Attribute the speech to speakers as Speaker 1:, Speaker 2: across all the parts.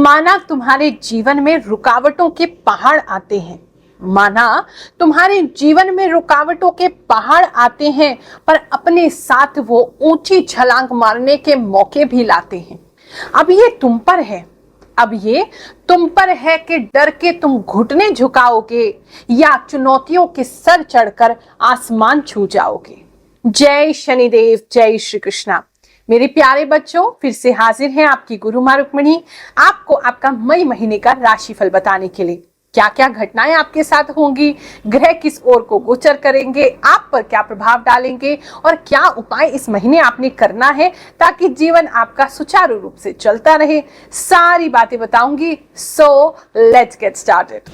Speaker 1: माना तुम्हारे जीवन में रुकावटों के पहाड़ आते हैं, माना तुम्हारे जीवन में रुकावटों के पहाड़ आते हैं, पर अपने साथ वो ऊंची छलांग मारने के मौके भी लाते हैं। अब ये तुम पर है, अब ये तुम पर है कि डर के तुम घुटने झुकाओगे या चुनौतियों के सर चढ़कर आसमान छू जाओगे। जय शनिदेव, जय श्री कृष्णा। मेरे प्यारे बच्चों, फिर से हाजिर हैं आपकी गुरु माँ रुक्मिणी आपको आपका मई महीने का राशिफल बताने के लिए। क्या क्या घटनाएं आपके साथ होंगी, ग्रह किस ओर को गोचर करेंगे, आप पर क्या प्रभाव डालेंगे और क्या उपाय इस महीने आपने करना है ताकि जीवन आपका सुचारू रूप से चलता रहे, सारी बातें बताऊंगी। So let's get started.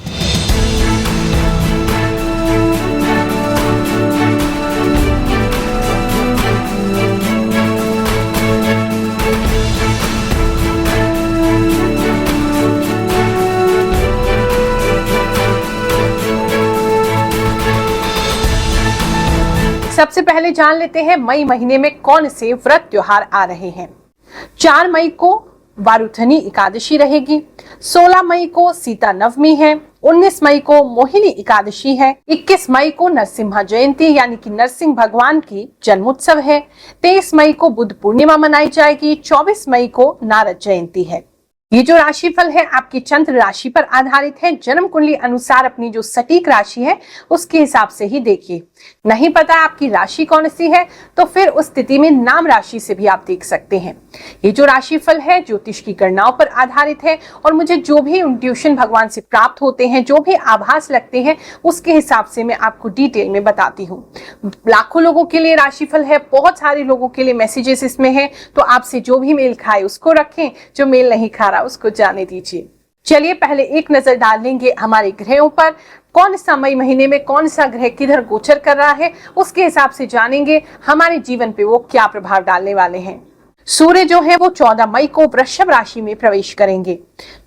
Speaker 1: सबसे पहले जान लेते हैं मई महीने में कौन से व्रत त्योहार आ रहे हैं। 4 मई को वारुथनी एकादशी रहेगी, 16 मई को सीता नवमी है, 19 मई को मोहिनी एकादशी है, 21 मई को नरसिम्हा जयंती यानी कि नरसिंह भगवान की जन्मोत्सव है, 23 मई को बुद्ध पूर्णिमा मनाई जाएगी, 24 मई को नारद जयंती है। ये जो राशिफल है आपकी चंद्र राशि पर आधारित है। जन्म कुंडली अनुसार अपनी जो सटीक राशि है उसके हिसाब से ही देखिए। नहीं पता आपकी राशि कौन सी है तो फिर उस स्थिति में नाम राशि से भी आप देख सकते हैं। ये जो राशिफल है ज्योतिष की गणनाओं पर आधारित है और मुझे जो भी इंट्यूशन भगवान से प्राप्त होते हैं, जो भी आभास लगते हैं, उसके हिसाब से मैं आपको डिटेल में बताती हूँ। लाखों लोगों के लिए राशिफल है, बहुत सारे लोगों के लिए मैसेजेस इसमें है, तो आपसे जो भी मेल खाए उसको रखें, जो मेल नहीं खा रहा उसको जाने दीजिए। चलिए पहले एक नजर डाल लेंगे हमारे ग्रहों पर। कौन सा मई महीने में कौन सा ग्रह किधर गोचर कर रहा है, उसके हिसाब से जानेंगे हमारे जीवन पे वो क्या प्रभाव डालने वाले हैं। सूर्य जो है वो 14 मई को वृषभ राशि में प्रवेश करेंगे।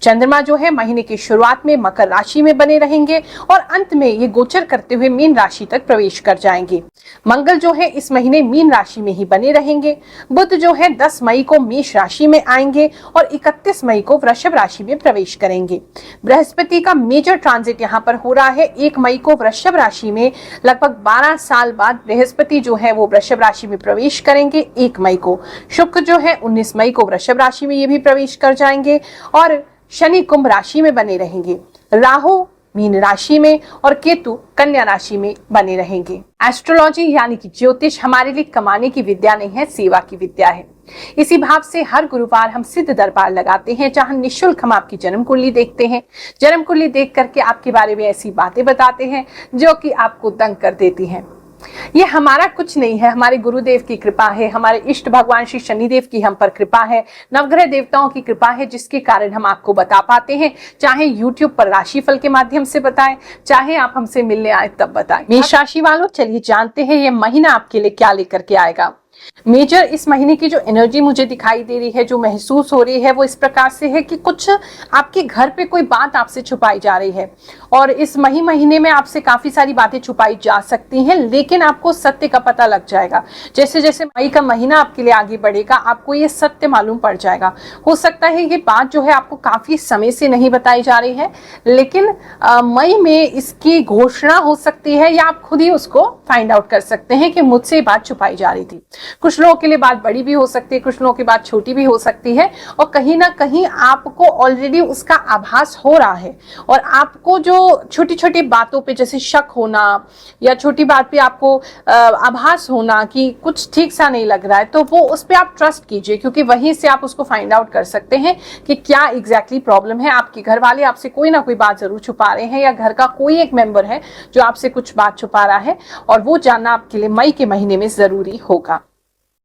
Speaker 1: चंद्रमा जो है महीने की शुरुआत में मकर राशि में बने रहेंगे और अंत में ये गोचर करते हुए मीन राशि तक प्रवेश कर जाएंगे। मंगल जो है इस महीने मीन राशि में ही बने रहेंगे। बुध जो है 10 मई को मेष राशि में आएंगे और 31 मई को वृषभ राशि में प्रवेश करेंगे। बृहस्पति का मेजर ट्रांजिट यहाँ पर हो रहा है 1 मई को वृषभ राशि में। लगभग 12 साल बाद बृहस्पति जो है वो वृषभ राशि में प्रवेश करेंगे 1 मई को। शुक्र जो है 19 मई को वृषभ राशि में ये भी प्रवेश कर जाएंगे और शनि कुंभ राशि में बने रहेंगे। राहु मीन राशि में और केतु कन्या राशि में बने रहेंगे। एस्ट्रोलॉजी यानी कि ज्योतिष हमारे लिए कमाने की विद्या नहीं है, सेवा की विद्या है। इसी भाव से हर गुरुवार हम सिद्ध दरबार लगाते हैं जहां निःशुल्क हम आपकी जन्म कुंडली देखते हैं। जन्म कुंडली देख करके आपके बारे में ऐसी बातें बताते हैं जो कि आपको दंग कर देती हैं। ये हमारा कुछ नहीं है, हमारे गुरुदेव की कृपा है, हमारे इष्ट भगवान श्री शनिदेव की हम पर कृपा है, नवग्रह देवताओं की कृपा है, जिसके कारण हम आपको बता पाते हैं। चाहे YouTube पर राशिफल के माध्यम से बताएं, चाहे आप हमसे मिलने आए तब बताएं। मेष राशि वालों, चलिए जानते हैं ये महीना आपके लिए क्या लेकर के आएगा। मेजर इस महीने की जो एनर्जी मुझे दिखाई दे रही है, जो महसूस हो रही है, वो इस प्रकार से है कि कुछ आपके घर पे कोई बात आपसे छुपाई जा रही है और इस महीने में आपसे काफी सारी बातें छुपाई जा सकती हैं, लेकिन आपको सत्य का पता लग जाएगा। जैसे जैसे मई का महीना आपके लिए आगे बढ़ेगा आपको ये सत्य मालूम पड़ जाएगा। हो सकता है ये बात जो है आपको काफी समय से नहीं बताई जा रही है, लेकिन मई में इसकी घोषणा हो सकती है या आप खुद ही उसको फाइंड आउट कर सकते हैं कि मुझसे ये बात छुपाई जा रही थी। कुछ लोगों के लिए बात बड़ी भी हो सकती है, कुछ लोगों की बात छोटी भी हो सकती है और कहीं ना कहीं आपको ऑलरेडी उसका आभास हो रहा है और आपको जो छोटी छोटी बातों पे जैसे शक होना या छोटी बात पे आपको आभास होना कि कुछ ठीक सा नहीं लग रहा है, तो वो उस पे आप ट्रस्ट कीजिए, क्योंकि वहीं से आप उसको फाइंड आउट कर सकते हैं कि क्या एग्जैक्टली प्रॉब्लम है। आपके घर वाले आपसे कोई ना कोई बात जरूर छुपा रहे हैं या घर का कोई एक मेंबर है जो आपसे कुछ बात छुपा रहा है और वो जानना आपके लिए मई के महीने में जरूरी होगा।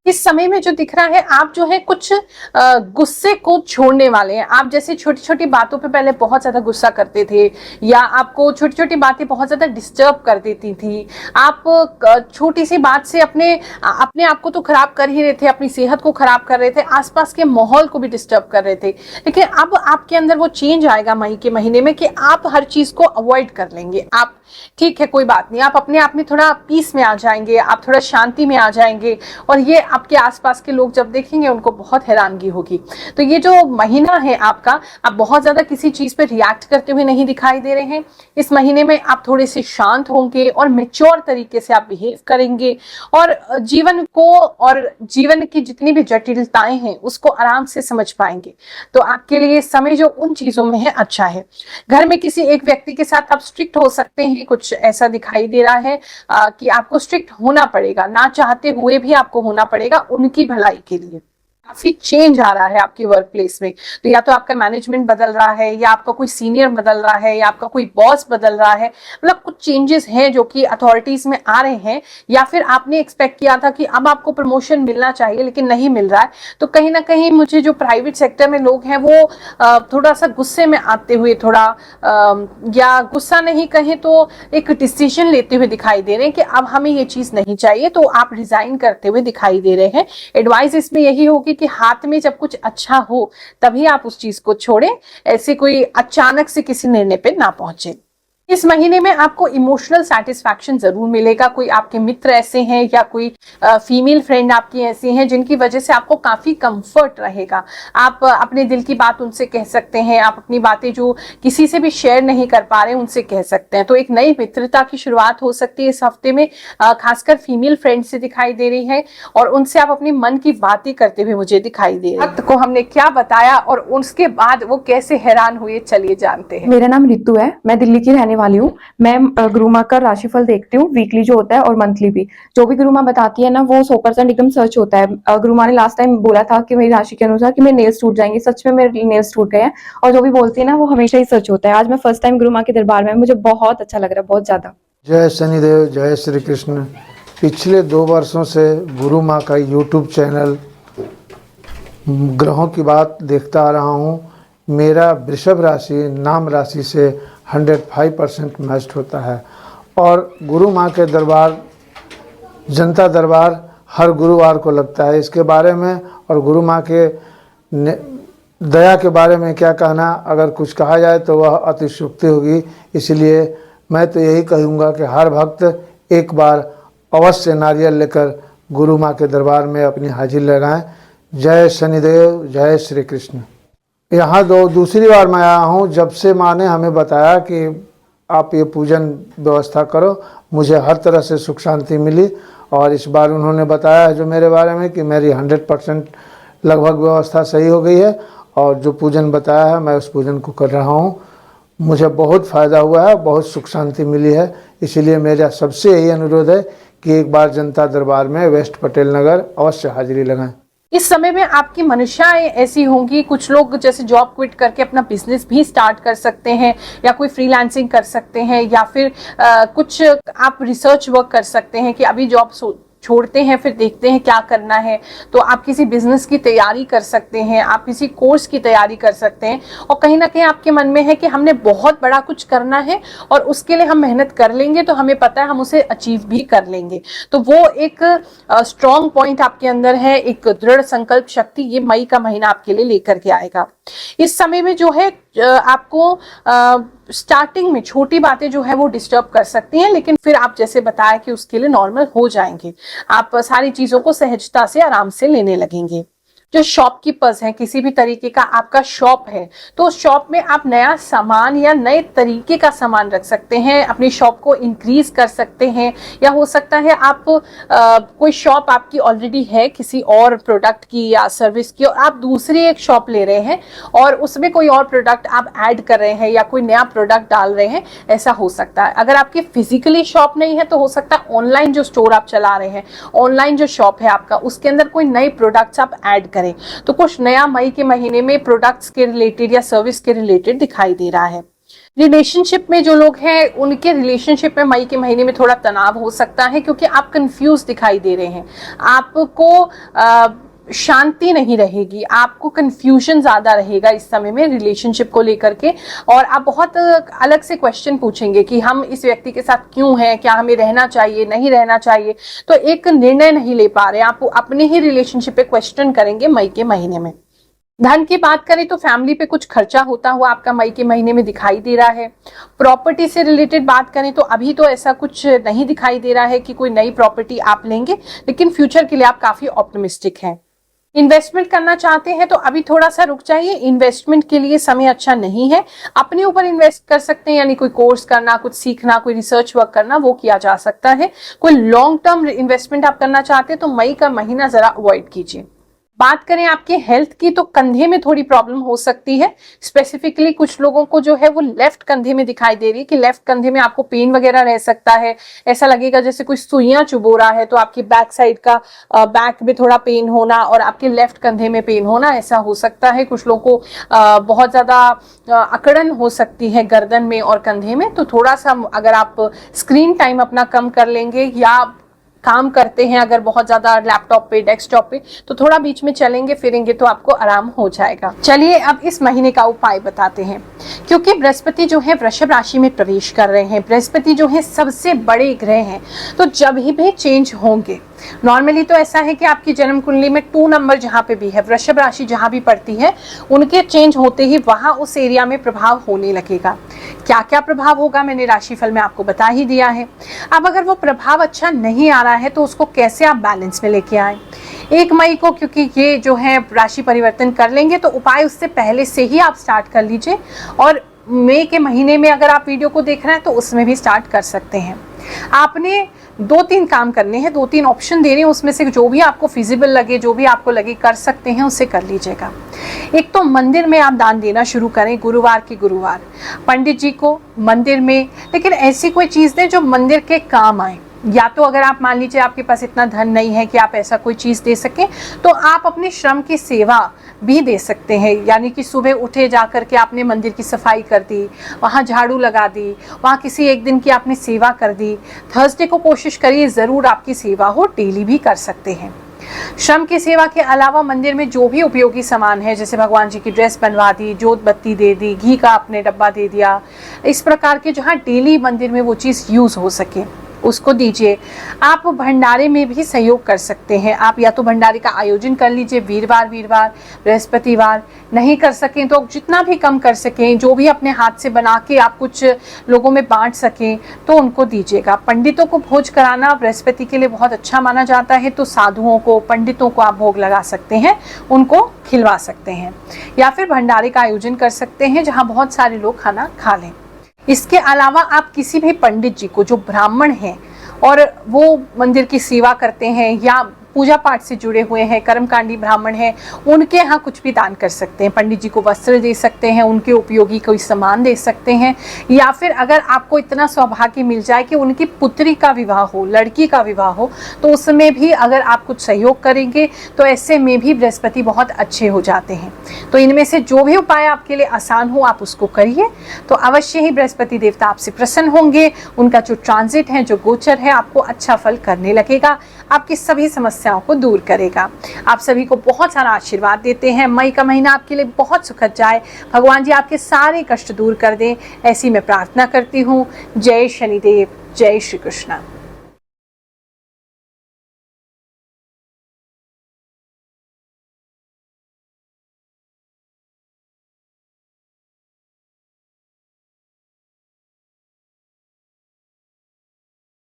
Speaker 1: इस समय में जो दिख रहा है आप जो है कुछ गुस्से को छोड़ने वाले हैं। आप जैसे छोटी छोटी बातों पे पहले बहुत ज्यादा गुस्सा करते थे या आपको छोटी छोटी बातें बहुत ज्यादा डिस्टर्ब कर देती थी। आप छोटी सी बात से अपने आप को तो खराब कर ही रहे थे, अपनी सेहत को खराब कर रहे थे, आसपास के माहौल को भी डिस्टर्ब कर रहे थे। लेकिन अब आपके अंदर वो चेंज आएगा मई के महीने में कि आप हर चीज को अवॉइड कर लेंगे। आप ठीक है, कोई बात नहीं, आप अपने आप में थोड़ा पीस में आ जाएंगे, आप थोड़ा शांति में आ जाएंगे और ये आपके आसपास के लोग जब देखेंगे उनको बहुत हैरानगी होगी। तो ये जो महीना है आपका, आप बहुत ज्यादा किसी चीज पे रिएक्ट करते हुए नहीं दिखाई दे रहे हैं। इस महीने में आप थोड़े से शांत होंगे और मेच्योर तरीके से आप बिहेव करेंगे और जीवन को और जीवन की जितनी भी जटिलताएं हैं उसको आराम से समझ पाएंगे। तो आपके लिए समय जो उन चीजों में है अच्छा है। घर में किसी एक व्यक्ति के साथ आप स्ट्रिक्ट हो सकते हैं, कुछ ऐसा दिखाई दे रहा है कि आपको स्ट्रिक्ट होना पड़ेगा, ना चाहते हुए भी आपको होना पड़ेगा उनकी भलाई के लिए। काफी चेंज आ रहा है आपके वर्क प्लेस में, तो या तो आपका मैनेजमेंट बदल रहा है, या आपका कोई सीनियर बदल रहा है, या आपका कोई बॉस बदल रहा है, मतलब कुछ चेंजेस हैं जो कि अथॉरिटीज में आ रहे हैं, या फिर आपने एक्सपेक्ट किया था कि अब आपको प्रमोशन मिलना चाहिए लेकिन नहीं मिल रहा है। तो कहीं ना कहीं मुझे जो प्राइवेट सेक्टर में लोग हैं वो थोड़ा सा गुस्से में आते हुए, थोड़ा या गुस्सा नहीं कहें तो एक डिसीजन लेते हुए दिखाई दे रहे हैं कि अब हमें ये चीज नहीं चाहिए, तो आप रिजाइन करते हुए दिखाई दे रहे हैं। एडवाइस इसमें यही होगी कि हाथ में जब कुछ अच्छा हो तभी आप उस चीज को छोड़ें, ऐसे कोई अचानक से किसी निर्णय पे ना पहुंचे। इस महीने में आपको इमोशनल सेटिस्फैक्शन जरूर मिलेगा। कोई आपके मित्र ऐसे हैं या कोई फीमेल फ्रेंड आपकी ऐसी हैं जिनकी वजह से आपको काफी कंफर्ट रहेगा। आप अपने दिल की बात उनसे कह सकते हैं, आप अपनी बातें जो किसी से भी शेयर नहीं कर पा रहे हैं उनसे कह सकते हैं। तो एक नई मित्रता की शुरुआत हो सकती है इस हफ्ते में, खासकर फीमेल फ्रेंड से दिखाई दे रही है, और उनसे आप अपनी मन की बातें करते हुए मुझे दिखाई दे रही है। वक्त को हमने क्या बताया और उसके बाद वो कैसे हैरान हुए, चलिए जानते हैं।
Speaker 2: मेरा नाम रितु है, मैं दिल्ली की रहने वाली हूँ। मैं गुरु माँ का राशिफल देखती हूँ, वीकली जो होता है और मंथली भी। जो भी गुरु माँ बताती है ना वो 100% एकदम सच होता है। गुरु माँ ने लास्ट टाइम बोला था कि मेरी राशि के अनुसार कि मेरे नेल्स टूट जाएंगे, सच में मेरे नेल्स टूट गए हैं। और जो भी बोलती है ना वो हमेशा ही सच होता है। आज मैं फर्स्ट टाइम गुरु माँ के दरबार में, मुझे बहुत अच्छा लग रहा है, बहुत ज्यादा।
Speaker 3: जय शनिदेव, जय श्री कृष्ण। पिछले 2 वर्षों से गुरु माँ का यूट्यूब चैनल ग्रहों की बात देखता आ रहा हूँ। मेरा वृषभ राशि नाम राशि से 105% मैच होता है, और गुरु माँ के दरबार, जनता दरबार हर गुरुवार को लगता है। इसके बारे में और गुरु माँ के दया के बारे में क्या कहना, अगर कुछ कहा जाए तो वह अतिशयोक्ति होगी। इसलिए मैं तो यही कहूँगा कि हर भक्त एक बार अवश्य नारियल लेकर गुरु माँ के दरबार में अपनी हाजिरी लगाएं। जय शनिदेव, जय श्री कृष्ण। यहाँ दूसरी बार मैं आया हूँ। जब से माँ ने हमें बताया कि आप ये पूजन व्यवस्था करो, मुझे हर तरह से सुख शांति मिली। और इस बार उन्होंने बताया है जो मेरे बारे में कि मेरी 100% लगभग व्यवस्था सही हो गई है, और जो पूजन बताया है मैं उस पूजन को कर रहा हूँ। मुझे बहुत फ़ायदा हुआ है, बहुत सुख शांति मिली है। इसीलिए मेरा सबसे यही अनुरोध है कि एक बार जनता दरबार में वेस्ट पटेल नगर अवश्य हाजिरी लगाएं।
Speaker 1: इस समय में आपकी मंशाएं ऐसी होंगी, कुछ लोग जैसे जॉब क्विट करके अपना बिजनेस भी स्टार्ट कर सकते हैं, या कोई फ्रीलांसिंग कर सकते हैं, या फिर कुछ आप रिसर्च वर्क कर सकते हैं कि अभी जॉब छोड़ते हैं फिर देखते हैं क्या करना है। तो आप किसी बिजनेस की तैयारी कर सकते हैं, आप किसी कोर्स की तैयारी कर सकते हैं, और कहीं ना कहीं आपके मन में है कि हमने बहुत बड़ा कुछ करना है और उसके लिए हम मेहनत कर लेंगे, तो हमें पता है हम उसे अचीव भी कर लेंगे। तो वो एक स्ट्रॉन्ग पॉइंट आपके अंदर है, एक दृढ़ संकल्प शक्ति ये मई का महीना आपके लिए लेकर के आएगा। इस समय में जो है आपको स्टार्टिंग में छोटी बातें जो है वो डिस्टर्ब कर सकती हैं, लेकिन फिर आप जैसे बताया कि उसके लिए नॉर्मल हो जाएंगे। आप सारी चीजों को सहजता से आराम से लेने लगेंगे। जो शॉपकीपर्स हैं, किसी भी तरीके का आपका शॉप है, तो उस शॉप में आप नया सामान या नए तरीके का सामान रख सकते हैं, अपनी शॉप को इंक्रीज कर सकते हैं। या हो सकता है आप कोई शॉप आपकी ऑलरेडी है किसी और प्रोडक्ट की या सर्विस की, और आप दूसरी एक शॉप ले रहे हैं और उसमें कोई और प्रोडक्ट आप ऐड कर रहे हैं या कोई नया प्रोडक्ट डाल रहे हैं, ऐसा हो सकता है। अगर आपकी फिजिकली शॉप नहीं है तो हो सकता है ऑनलाइन जो स्टोर आप चला रहे हैं, ऑनलाइन जो शॉप है आपका, उसके अंदर कोई नए प्रोडक्ट्स आप ऐड करें। तो कुछ नया मई के महीने में प्रोडक्ट्स के रिलेटेड या सर्विस के रिलेटेड दिखाई दे रहा है। रिलेशनशिप में जो लोग हैं उनके रिलेशनशिप में मई के महीने में थोड़ा तनाव हो सकता है, क्योंकि आप कंफ्यूज दिखाई दे रहे हैं, आपको शांति नहीं रहेगी, आपको कंफ्यूजन ज्यादा रहेगा इस समय में रिलेशनशिप को लेकर के, और आप बहुत अलग से क्वेश्चन पूछेंगे कि हम इस व्यक्ति के साथ क्यों हैं, क्या हमें रहना चाहिए, नहीं रहना चाहिए। तो एक निर्णय नहीं ले पा रहे, आप अपने ही रिलेशनशिप पे क्वेश्चन करेंगे मई के महीने में। धन की बात करें तो फैमिली पे कुछ खर्चा होता हुआ आपका मई के महीने में दिखाई दे रहा है। प्रॉपर्टी से रिलेटेड बात करें तो अभी तो ऐसा कुछ नहीं दिखाई दे रहा है कि कोई नई प्रॉपर्टी आप लेंगे, लेकिन फ्यूचर के लिए आप काफी ऑप्टिमिस्टिक हैं। इन्वेस्टमेंट करना चाहते हैं तो अभी थोड़ा सा रुक जाइए, इन्वेस्टमेंट के लिए समय अच्छा नहीं है। अपने ऊपर इन्वेस्ट कर सकते हैं, यानी कोई कोर्स करना, कुछ सीखना, कोई रिसर्च वर्क करना, वो किया जा सकता है। कोई लॉन्ग टर्म इन्वेस्टमेंट आप करना चाहते हैं तो मई का महीना जरा अवॉइड कीजिए। बात करें आपके हेल्थ की तो कंधे में थोड़ी प्रॉब्लम हो सकती है। स्पेसिफिकली कुछ लोगों को जो है वो लेफ्ट कंधे में दिखाई दे रही है कि लेफ्ट कंधे में आपको पेन वगैरह रह सकता है। ऐसा लगेगा जैसे कोई सुइयां चुभो रहा है, तो आपकी बैक साइड का बैक में थोड़ा पेन होना और आपके लेफ्ट कंधे में पेन होना, ऐसा हो सकता है। कुछ लोगों को बहुत ज्यादा अकड़न हो सकती है गर्दन में और कंधे में, तो थोड़ा सा अगर आप स्क्रीन टाइम अपना कम कर लेंगे या काम करते हैं अगर बहुत ज्यादा लैपटॉप पे, डेस्कटॉप पे, तो थोड़ा बीच में चलेंगे फिरेंगे तो आपको आराम हो जाएगा। चलिए अब इस महीने का उपाय बताते हैं। क्योंकि बृहस्पति जो है वृषभ राशि में प्रवेश कर रहे हैं, बृहस्पति जो है सबसे बड़े ग्रह हैं, तो जब भी चेंज होंगे, नॉर्मली तो ऐसा है कि आपकी जन्म कुंडली में 2 नंबर जहां पे भी है, वृषभ राशि जहां भी पड़ती है, उनके चेंज होते ही वहां उस एरिया में प्रभाव होने लगेगा। क्या क्या प्रभाव होगा मैंने राशिफल में आपको बता ही दिया है। अब अगर वो प्रभाव अच्छा नहीं आ रहा है तो उसको कैसे आप बैलेंस में लेके आए। 1 मई को क्योंकि ये जो है राशि परिवर्तन कर लेंगे, तो उपाय उससे पहले से ही आप स्टार्ट कर लीजिए, और मई के महीने में अगर आप वीडियो को देख रहे हैं तो उसमें भी स्टार्ट कर सकते हैं। आपने 2-3 काम करने हैं, 2-3 ऑप्शन दे रहे हैं, उसमें से जो भी आपको फिजिबल लगे, जो भी आपको लगे कर सकते हैं, उसे कर लीजिएगा। एक तो मंदिर में आप दान देना शुरू करें, गुरुवार के गुरुवार पंडित जी को मंदिर में, लेकिन ऐसी कोई चीज़ दें जो मंदिर के काम आए। या तो अगर आप मान लीजिए आपके पास इतना धन नहीं है कि आप ऐसा कोई चीज़ दे सकें, तो आप अपने श्रम की सेवा भी दे सकते हैं। यानी कि सुबह उठे जाकर के आपने मंदिर की सफाई कर दी, वहाँ झाड़ू लगा दी, वहाँ किसी एक दिन की आपने सेवा कर दी। थर्सडे को कोशिश करिए ज़रूर आपकी सेवा हो, डेली भी कर सकते हैं। श्रम की सेवा के अलावा मंदिर में जो भी उपयोगी सामान है, जैसे भगवान जी की ड्रेस बनवा दी, जोत बत्ती दे दी, घी का आपने डब्बा दे दिया, इस प्रकार के जहाँ डेली मंदिर में वो चीज़ यूज़ हो सके उसको दीजिए। आप भंडारे में भी सहयोग कर सकते हैं। आप या तो भंडारे का आयोजन कर लीजिए वीरवार, बृहस्पतिवार, नहीं कर सकें तो जितना भी कम कर सकें, जो भी अपने हाथ से बना के आप कुछ लोगों में बांट सकें तो उनको दीजिएगा। पंडितों को भोज कराना बृहस्पति के लिए बहुत अच्छा माना जाता है, तो साधुओं को, पंडितों को आप भोग लगा सकते हैं, उनको खिलवा सकते हैं, या फिर भंडारे का आयोजन कर सकते हैं जहाँ बहुत सारे लोग खाना खा लें। इसके अलावा आप किसी भी पंडित जी को जो ब्राह्मण हैं और वो मंदिर की सेवा करते हैं या पूजा पाठ से जुड़े हुए हैं, कर्मकांडी ब्राह्मण हैं, उनके यहाँ कुछ भी दान कर सकते हैं। पंडित जी को वस्त्र दे सकते हैं, उनके उपयोगी कोई सामान दे सकते हैं, या फिर अगर आपको इतना सौभाग्य मिल जाए कि उनकी पुत्री का विवाह हो, लड़की का विवाह हो, तो उसमें भी अगर आप कुछ सहयोग करेंगे तो ऐसे में भी बृहस्पति बहुत अच्छे हो जाते हैं। तो इनमें से जो भी उपाय आपके लिए आसान हो आप उसको करिए, तो अवश्य ही बृहस्पति देवता आपसे प्रसन्न होंगे। उनका जो ट्रांजिट है, जो गोचर है, आपको अच्छा फल करने लगेगा, आपकी सभी समस्याओं को दूर करेगा। आप सभी को बहुत सारा आशीर्वाद देते हैं। मई का महीना आपके लिए बहुत सुखद जाए, भगवान जी आपके सारे कष्ट दूर कर दें, ऐसी मैं प्रार्थना करती हूँ। जय शनिदेव, जय श्री कृष्ण।